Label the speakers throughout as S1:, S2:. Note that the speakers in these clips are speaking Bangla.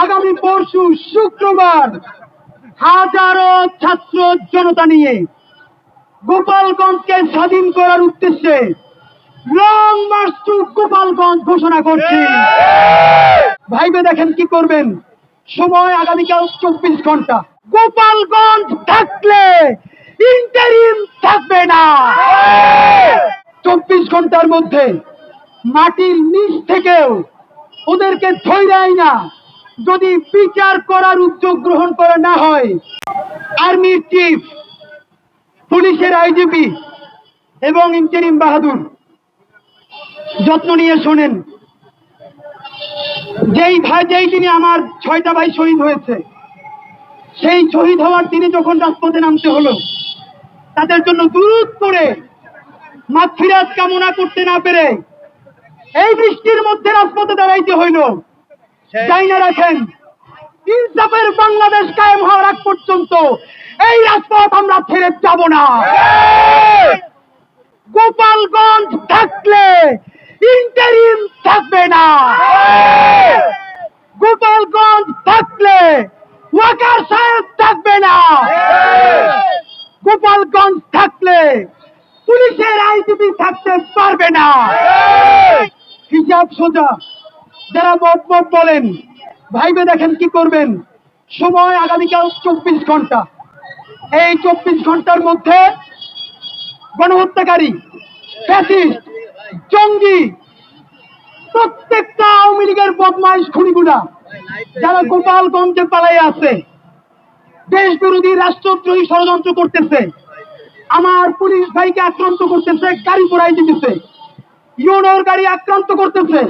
S1: আগামী পরশু শুক্রবার হাজারো ছাত্র জনতা নিয়ে গোপালগঞ্জকে স্বাধীন করার উদ্দেশ্যে লং মার্চ টু গোপালগঞ্জ ঘোষণা করছি। ভাইবে দেখেন কি করবেন। সময় আগামীকাল 24 ঘন্টা। গোপালগঞ্জ থাকলে ইন্টারিম থাকবে না। 24 ঘন্টার মধ্যে মাটির নিচ থেকেও ওদেরকে ধৈর্যই না যদি বিচার করার উদ্যোগ গ্রহণ করা না হয়, আর্মির চিফ, পুলিশের আইজিপি এবং ইন্টারিম বাহাদুর যত্ন নিয়ে শোনেন। যেই দিনে আমার 6টা ভাই শহীদ হয়েছে, সেই শহীদ হওয়ার দিনে যখন রাজপথে নামতে হলো, তাদের জন্য দুরূদ পড়ে মাগফিরাত কামনা করতে না পেরে এই বৃষ্টির মধ্যে রাজপথে দাঁড়াইতে হইল। যাই না রাখেন, ইনসাফের বাংলাদেশ কায়েম হওয়ার আগ পর্যন্ত এই রাজপথ আমরা ছেড়ে যাব না। গোপালগঞ্জ থাকলে ইন্টারিম থাকবে না। গোপালগঞ্জ থাকলে ওয়াকার সাহেব থাকবে না। গোপালগঞ্জ থাকলে পুলিশের আইজিপি থাকতে পারবে না। হিসাব সোজা। যারা মত বলেন, ভাইবে দেখেন কি করবেন। সময় আগামীকাল 24 ঘন্টা। এই 24 ঘন্টার মধ্যে গণহত্যাকারী, ফ্যাসিস্ট, জঙ্গি, প্রত্যেকটা আওয়ামী লীগের বদমাইশ খুনিগুলা যারা গোপালগঞ্জে পালাই আছে, দেশ বিরোধী রাষ্ট্রদ্রোহী ষড়যন্ত্র করতেছে, আমার পুলিশ ভাইকে আক্রান্ত করতেছে, গাড়ি পোড়াই দিতেছে, ইউনোর গাড়ি আক্রান্ত করতেছে,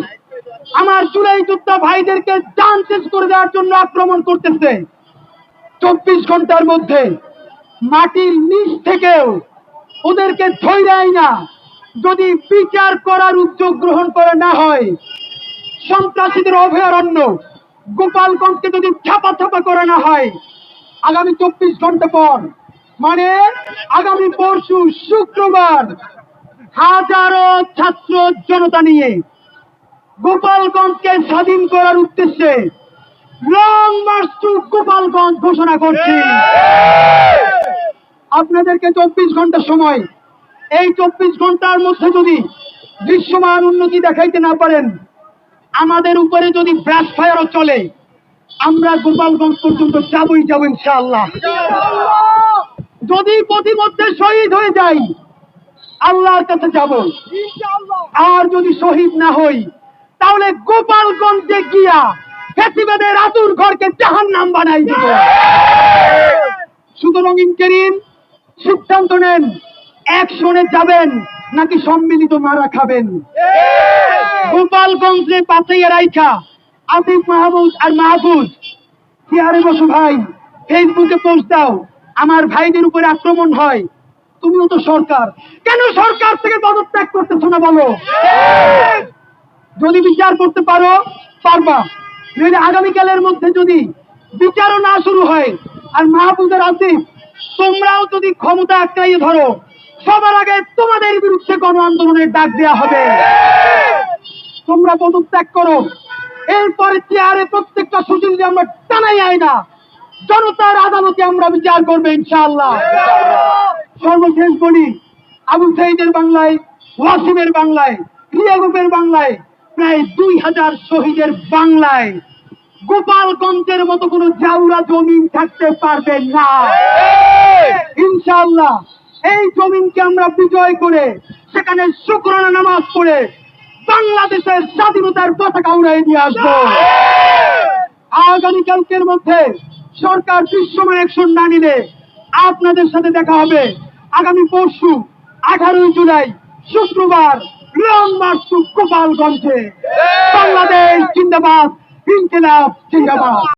S1: আমার জুলাই যোদ্ধা ভাইদেরকে জান শেষ করে দেওয়ার জন্য আক্রমণ করতেছে। 24 ঘন্টার মধ্যে মাটির নিচ থেকেও ওদেরকে ধৈর্যই না যদি বিচার করার উদ্যোগ গ্রহণ করা না হয়, সন্ত্রাসীদের অভয়ারণ্য গোপালগঞ্জকে যদি ছাপা করা না হয়, আগামী 24 ঘন্টা পর মানে আগামী পরশু শুক্রবার হাজারো ছাত্র জনতা নিয়ে গোপালগঞ্জকে স্বাধীন করার উদ্দেশ্যে লং মার্চ টু গোপালগঞ্জ ঘোষণা করছি। আপনাদেরকে 24 ঘন্টা সময়। এই 24 ঘন্টার মধ্যে যদি দৃশ্যমান উন্নতি দেখাইতে না পারেন, আমাদের উপরে যদি ব্রাশ ফায়ারও চলে, আমরা গোপালগঞ্জ পর্যন্ত যাব ইনশাআল্লাহ। যদি পথিমধ্যে শহীদ হয়ে যাই, আল্লাহর কাছে যাব। আর যদি শহীদ না হই, তাহলে গোপালগঞ্জে গিয়া ফ্যাসিবাদের আতুর ঘরকে জাহান্নাম বানাই দিব। সুতরাং ইন্টারিম সিদ্ধান্ত নেন, অ্যাকশনে যাবেন নাকি সম্মিলিত মারা খাবেন। গোপালগঞ্জে পাচাইয়া রাইখা আসিফ মাহমুদ আর মাহফুজ চেয়ারে বসো ভাই, ফেসবুকে পোস্ট দাও, আমার ভাইদের উপরে আক্রমণ হয়। তুমিও তো সরকার, কেন সরকার থেকে পদত্যাগ করতেছো না বলো? যদি বিচার করতে পারো পারবা, নইলে আগামীকালের মধ্যে যদি বিচারও না শুরু হয়, আর মাহফুজের আসিফ তোমরাও যদি ক্ষমতা আঁকড়াইয়ে ধরো, সবার আগে তোমাদের বিরুদ্ধে গণ আন্দোলনের ডাক দেওয়া হবে। তোমরা পদত্যাগ করো, এরপরে চেয়ারে প্রত্যেকটা সুযোগ আমরা টানাই আই না, জনতার আদালতে আমরা বিচার করবো ইনশাআল্লাহ। সর্বশেষ বলি, আবু সাইদের বাংলায়, ওয়াসিমের বাংলায়, রিয়াগুপের বাংলায়, প্রায় 2000 শহীদের বাংলায় গোপালগঞ্জের মতো কোন জাউরা জমিন থাকতে পারবে না ইনশাআল্লাহ। এই জমিনকে আমরা বিজয় করে সেখানে শুকরানা নামাজ পড়ে বাংলাদেশের স্বাধীনতার পতাকা উড়াই দিয়ে আসবো। আগামীকালকের মধ্যে সরকার দৃশ্যমান অ্যাকশন না নিলে আপনাদের সাথে দেখা হবে আগামী পরশু 18 জুলাই শুক্রবার লং মার্চ টু গোপালগঞ্জে। বাংলাদেশ জিন্দাবাদ, ইনকিলাব জিন্দাবাদ।